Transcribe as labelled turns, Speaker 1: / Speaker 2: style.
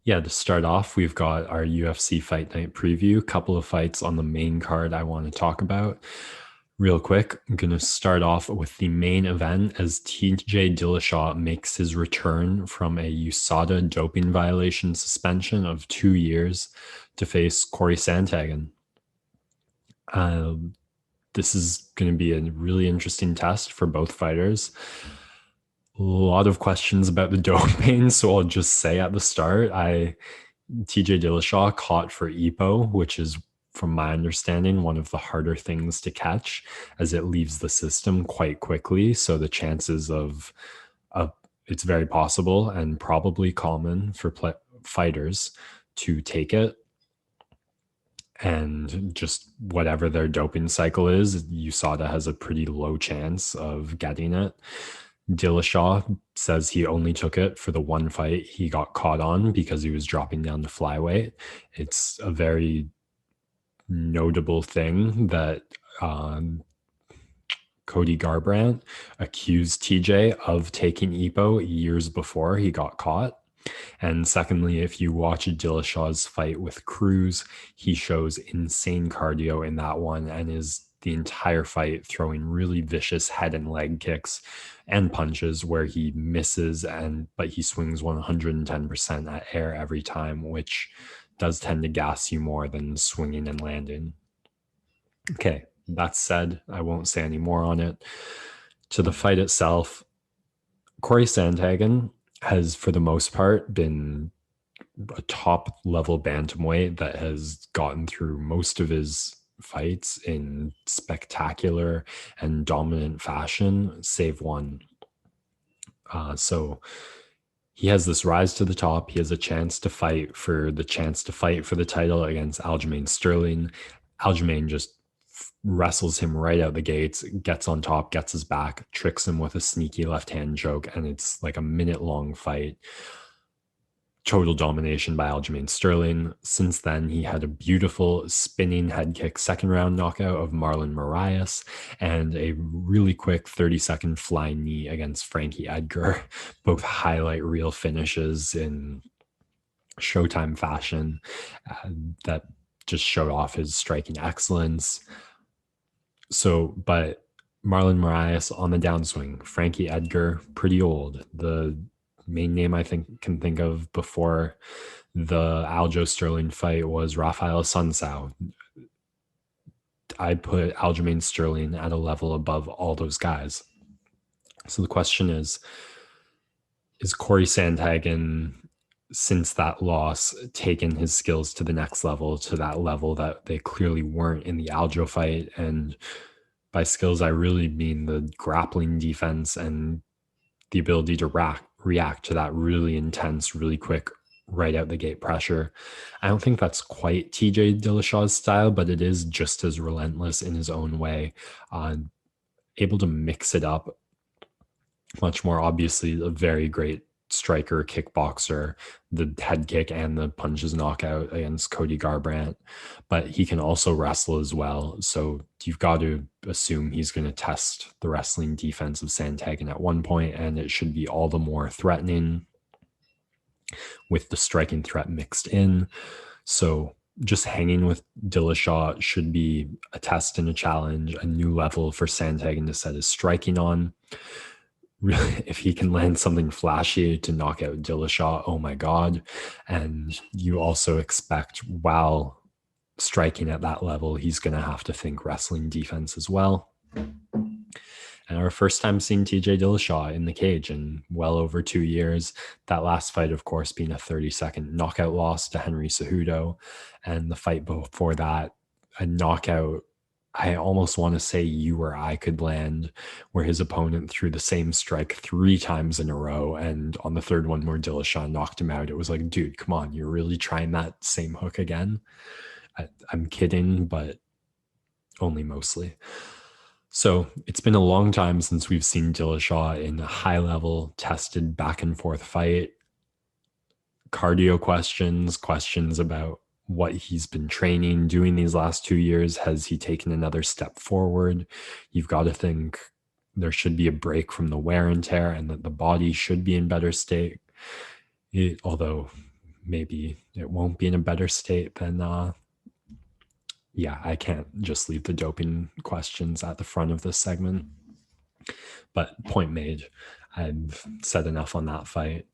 Speaker 1: Yeah, to start off, we've got our UFC Fight Night preview. A couple of fights on the main card I want to talk about. Real quick, I'm going to start off with the main event as TJ Dillashaw makes his return from a USADA doping violation suspension of 2 years to face Cory Sandhagen. Um, this is going to be a really interesting test for both fighters. A lot of questions about the doping, so I'll just say at the start, TJ Dillashaw caught for EPO, which is, from my understanding, one of the harder things to catch as it leaves the system quite quickly. So the chances of it's very possible and probably common for fighters to take it. And just whatever their doping cycle is, USADA has a pretty low chance of getting it. Dillashaw says he only took it for the one fight he got caught on because he was dropping down to flyweight. It's a very notable thing that Cody Garbrandt accused TJ of taking EPO years before he got caught. And secondly, if you watch Dillashaw's fight with Cruz, he shows insane cardio in that one and is the entire fight throwing really vicious head and leg kicks and punches where he misses but he swings 110% at air every time, which does tend to gas you more than swinging and landing. Okay, that said, I won't say any more on it. To the fight itself, Cory Sandhagen has, for the most part, been a top level bantamweight that has gotten through most of his fights in spectacular and dominant fashion, save one. So he has this rise to the top. He has a chance to fight for the title against Aljamain Sterling. Aljamain just wrestles him right out the gates, gets on top, gets his back, tricks him with a sneaky left hand choke, and it's like a minute long fight. Total domination by Aljamain Sterling. Since then, he had a beautiful spinning head kick second round knockout of Marlon Moraes and a really quick 30-second flying knee against Frankie Edgar, both highlight reel finishes in Showtime fashion that just showed off his striking excellence. But Marlon Moraes on the downswing, Frankie Edgar, pretty old. The main name I can think of before the Aljo Sterling fight was Rafael Sunsao. I put Aljamain Sterling at a level above all those guys. So the question is Cory Sandhagen, since that loss, taken his skills to the next level, to that level that they clearly weren't in the Aljo fight? And by skills, I really mean the grappling defense and the ability to react to that really intense, really quick, right out the gate pressure. I don't think that's quite TJ Dillashaw's style, but it is just as relentless in his own way. Able to mix it up much more. Obviously, a very great striker, kickboxer, the head kick and the punches knockout against Cody Garbrandt, but he can also wrestle as well. So you've got to assume he's going to test the wrestling defense of Sandhagen at one point, and it should be all the more threatening with the striking threat mixed in. So just hanging with Dillashaw should be a test and a challenge, a new level for Sandhagen to set his striking on. Really, if he can land something flashy to knock out Dillashaw, oh my God. And you also expect, while striking at that level, he's going to have to think wrestling defense as well. And our first time seeing TJ Dillashaw in the cage in well over 2 years. That last fight, of course, being a 30-second knockout loss to Henry Cejudo. And the fight before that, a knockout, I almost want to say you or I could land, where his opponent threw the same strike 3 times in a row. And on the third one where Dillashaw knocked him out, it was like, dude, come on, you're really trying that same hook again? I'm kidding, but only mostly. So it's been a long time since we've seen Dillashaw in a high-level, tested back-and-forth fight. Cardio questions about what he's been training, doing these last 2 years. Has he taken another step forward? You've got to think there should be a break from the wear and tear and that the body should be in better state. Although maybe it won't be in a better state, then yeah, I can't just leave the doping questions at the front of this segment. But point made. I've said enough on that fight.